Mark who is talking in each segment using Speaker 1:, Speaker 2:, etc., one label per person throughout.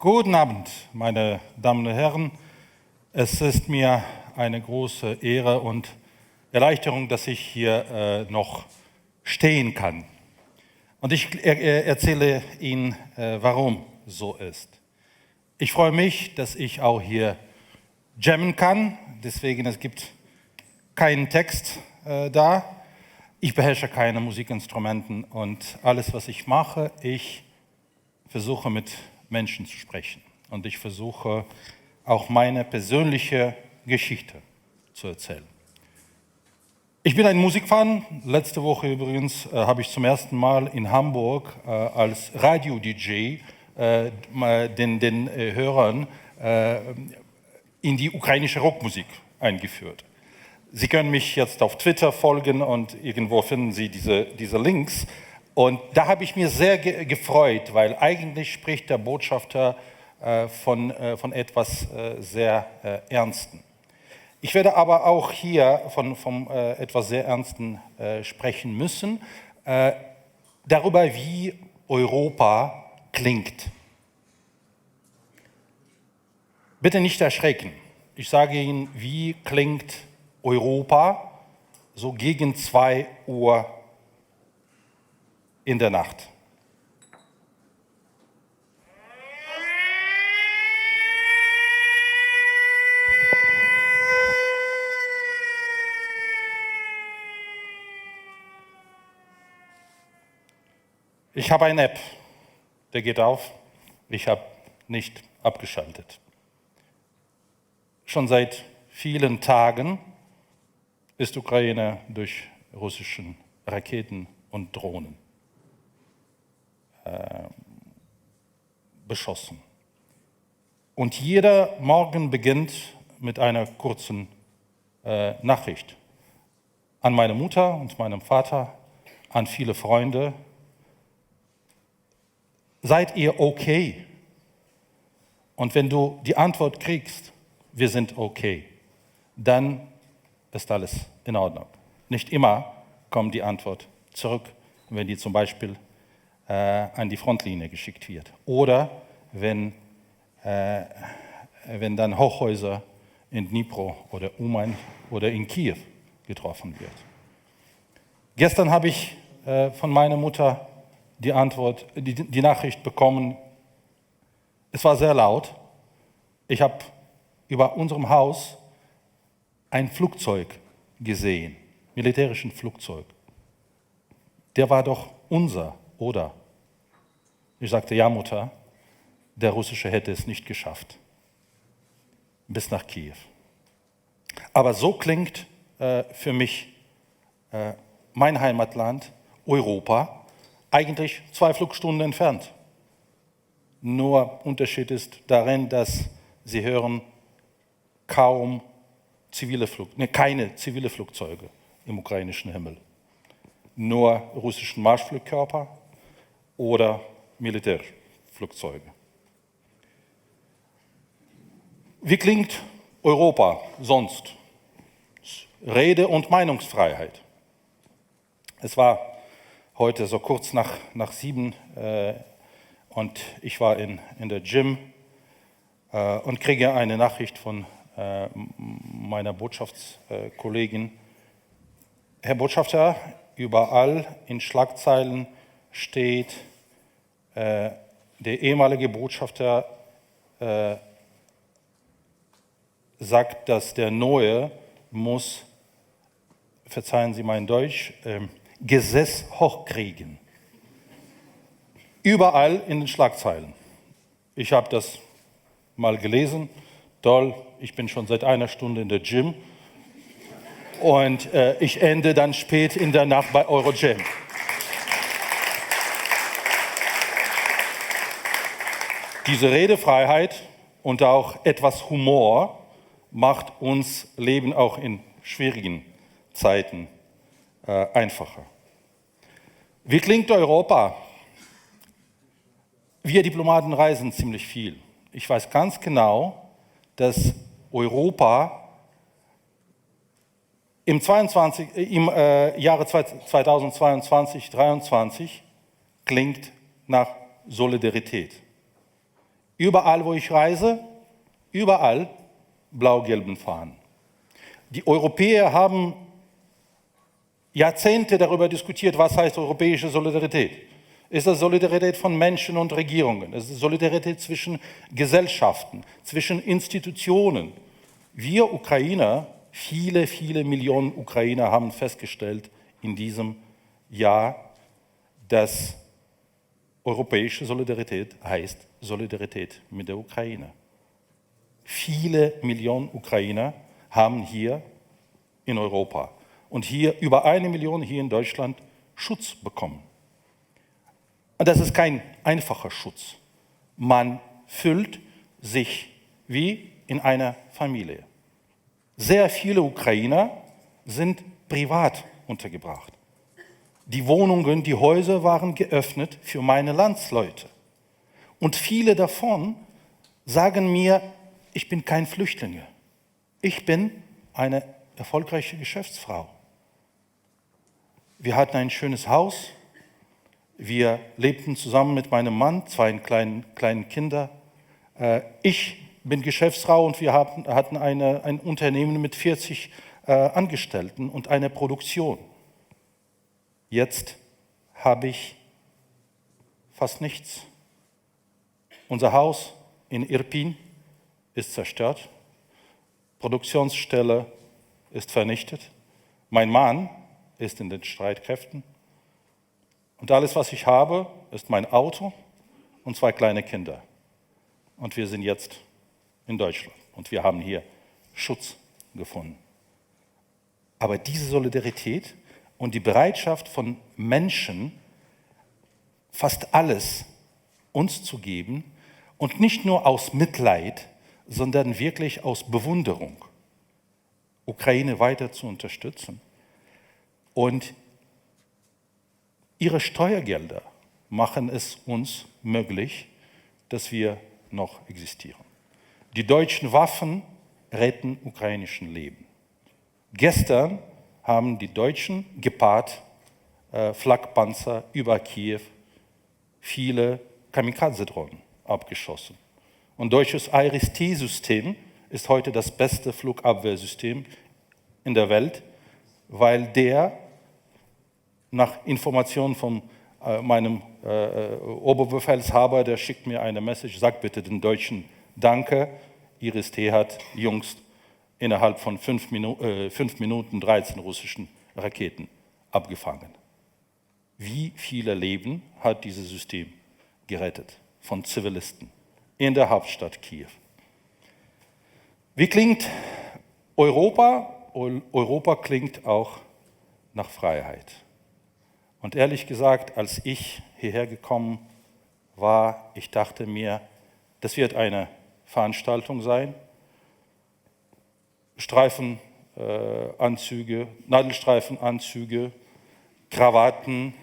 Speaker 1: Guten Abend, meine Damen und Herren. Es ist mir eine große Ehre und Erleichterung, dass ich hier noch stehen kann. Und ich erzähle Ihnen, warum so ist. Ich freue mich, dass ich auch hier jammen kann. Deswegen, es gibt keinen Text da. Ich beherrsche keine Musikinstrumenten und alles, was ich mache, ich versuche mit Menschen zu sprechen. Und ich versuche auch meine persönliche Geschichte zu erzählen. Ich bin ein Musikfan. Letzte Woche übrigens habe ich zum ersten Mal in Hamburg als Radio-DJ den Hörern in die ukrainische Rockmusik eingeführt. Sie können mich jetzt auf Twitter folgen und irgendwo finden Sie diese Links. Und da habe ich mir sehr gefreut, weil eigentlich spricht der Botschafter von etwas sehr Ernstem. Ich werde aber auch hier von etwas sehr Ernstem sprechen müssen, darüber, wie Europa klingt. Bitte nicht erschrecken. Ich sage Ihnen, wie klingt Europa so gegen 2 Uhr in der Nacht. Ich habe eine App, der geht auf. Ich habe nicht abgeschaltet. Schon seit vielen Tagen ist Ukraine durch russischen Raketen und Drohnen beschossen. Und jeder Morgen beginnt mit einer kurzen Nachricht an meine Mutter und meinem Vater, an viele Freunde. Seid ihr okay? Und wenn du die Antwort kriegst, wir sind okay, dann ist alles in Ordnung. Nicht immer kommt die Antwort zurück, wenn die zum Beispiel an die Frontlinie geschickt wird. Oder wenn dann Hochhäuser in Dnipro oder Uman oder in Kiew getroffen wird. Gestern habe ich von meiner Mutter die Nachricht bekommen. Es war sehr laut. Ich habe über unserem Haus ein Flugzeug gesehen, militärischen Flugzeug. Der war doch unser, oder? Ich sagte, ja Mutter, der russische hätte es nicht geschafft. Bis nach Kiew. Aber so klingt für mich mein Heimatland, Europa, eigentlich 2 Flugstunden entfernt. Nur Unterschied ist darin, dass Sie hören keine zivile Flugzeuge im ukrainischen Himmel. Nur russischen Marschflugkörper oder Militärflugzeuge. Wie klingt Europa sonst? Rede- und Meinungsfreiheit. Es war heute so kurz nach 7 und ich war in der Gym und kriege eine Nachricht von meiner Botschaftskollegin. Herr Botschafter, überall in Schlagzeilen steht, der ehemalige Botschafter sagt, dass der Neue muss, verzeihen Sie mein Deutsch, Gesetz hochkriegen. Überall in den Schlagzeilen. Ich habe das mal gelesen. Toll, ich bin schon seit 1 Stunde in der Gym und ich ende dann spät in der Nacht bei Eurogym. Diese Redefreiheit und auch etwas Humor macht uns Leben auch in schwierigen Zeiten einfacher. Wie klingt Europa? Wir Diplomaten reisen ziemlich viel. Ich weiß ganz genau, dass Europa im Jahre 2022, 2023 klingt nach Solidarität. Überall, wo ich reise, überall blau-gelben Fahnen. Die Europäer haben Jahrzehnte darüber diskutiert, was heißt europäische Solidarität. Ist das Solidarität von Menschen und Regierungen? Ist es Solidarität zwischen Gesellschaften, zwischen Institutionen? Wir Ukrainer, viele, viele Millionen Ukrainer haben festgestellt in diesem Jahr, dass europäische Solidarität heißt Solidarität mit der Ukraine. Viele Millionen Ukrainer haben hier in Europa und hier über 1 Million hier in Deutschland Schutz bekommen. Und das ist kein einfacher Schutz. Man fühlt sich wie in einer Familie. Sehr viele Ukrainer sind privat untergebracht. Die Wohnungen, die Häuser waren geöffnet für meine Landsleute. Und viele davon sagen mir, ich bin kein Flüchtling. Ich bin eine erfolgreiche Geschäftsfrau. Wir hatten ein schönes Haus. Wir lebten zusammen mit meinem Mann, 2 kleinen Kinder. Ich bin Geschäftsfrau und wir hatten ein Unternehmen mit 40 Angestellten und eine Produktion. Jetzt habe ich fast nichts. Unser Haus in Irpin ist zerstört. Produktionsstelle ist vernichtet. Mein Mann ist in den Streitkräften. Und alles, was ich habe, ist mein Auto und 2 kleine Kinder. Und wir sind jetzt in Deutschland und wir haben hier Schutz gefunden. Aber diese Solidarität und die Bereitschaft von Menschen, fast alles uns zu geben und nicht nur aus Mitleid, sondern wirklich aus Bewunderung, Ukraine weiter zu unterstützen. Und ihre Steuergelder machen es uns möglich, dass wir noch existieren. Die deutschen Waffen retten ukrainischen Leben. Gestern haben die Deutschen Gepard Flakpanzer über Kiew viele Kamikaze-Drohnen abgeschossen. Und deutsches IRIS-T-System ist heute das beste Flugabwehrsystem in der Welt, weil der nach Informationen von meinem Oberbefehlshaber, der schickt mir eine Message, sagt bitte den Deutschen Danke, IRIS-T hat jüngst innerhalb von 5 Minuten 13 russischen Raketen abgefangen. Wie viele Leben hat dieses System gerettet von Zivilisten in der Hauptstadt Kiew? Wie klingt Europa? Europa klingt auch nach Freiheit. Und ehrlich gesagt, als ich hierher gekommen war, ich dachte mir, das wird eine Veranstaltung sein. Streifenanzüge, Nadelstreifenanzüge, Krawatten.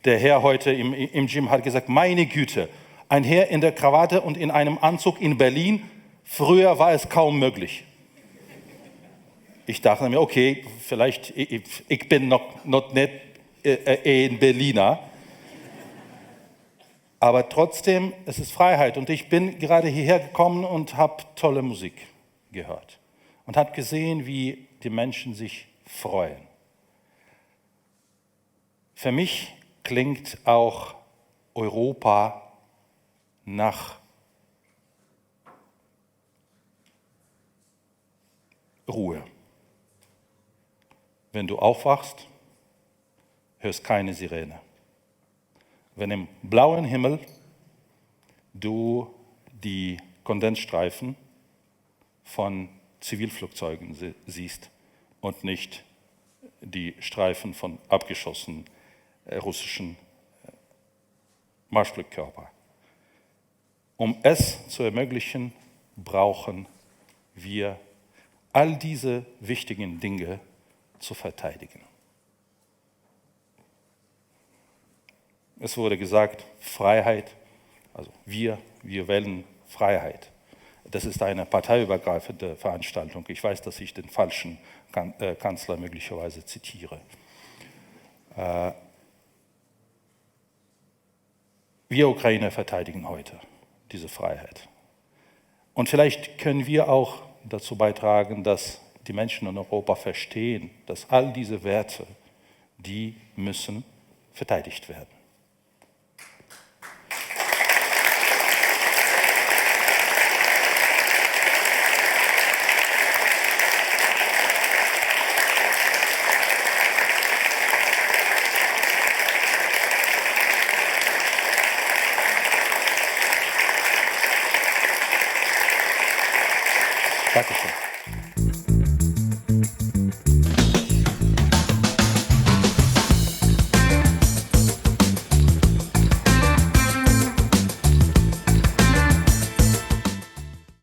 Speaker 1: Der Herr heute im Gym hat gesagt, meine Güte, ein Herr in der Krawatte und in einem Anzug in Berlin, früher war es kaum möglich. Ich dachte mir, okay, vielleicht, ich bin noch nicht ein Berliner, aber trotzdem, es ist Freiheit. Und ich bin gerade hierher gekommen und habe tolle Musik gehört und habe gesehen, wie die Menschen sich freuen. Für mich klingt auch Europa nach Ruhe. Wenn du aufwachst, hörst keine Sirene. Wenn im blauen Himmel du die Kondensstreifen von Zivilflugzeugen siehst und nicht die Streifen von abgeschossenen russischen Marschflugkörpern. Um es zu ermöglichen, brauchen wir all diese wichtigen Dinge zu verteidigen. Es wurde gesagt, Freiheit, also wir wählen Freiheit. Das ist eine parteiübergreifende Veranstaltung. Ich weiß, dass ich den falschen Kanzler möglicherweise zitiere. Wir Ukrainer verteidigen heute diese Freiheit. Und vielleicht können wir auch dazu beitragen, dass die Menschen in Europa verstehen, dass all diese Werte, die müssen verteidigt werden. Dankeschön.